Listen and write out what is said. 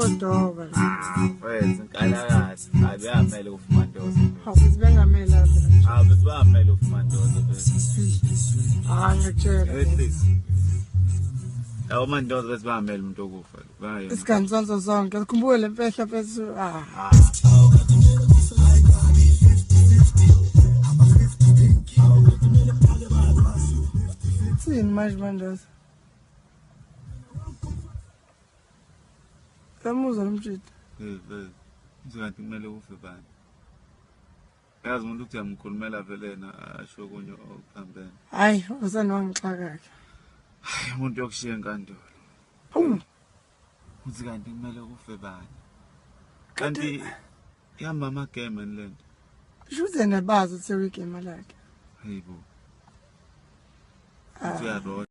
Kodoba. Wethu nkalakazi abeyamele ufumandoza. Hawu bengamele lapha. Ah besibamele ufumandoza bese. Ngiyakutshela. Ehlisi. Yawo mandoza besibamele umuntu okufa. Bayo. Isikhathi sonke zonke. Sikhumbule lempehla bese Sini manje mandoza. Kamuza lomjito. Ngizothi kumele ufe bani. Yazi umuntu uthi amkhulumela vele na asho kunye okuphambene. Hayi, usani wangixaka ke. Hayi umuntu yokushiya enkantolo. Hawu. Uthi kanti kumele ufe bani. Kanti ihamba amagame lento. Shuze nabazi ukuthi weekend lakhe. Hayibo. Uthi uyarona.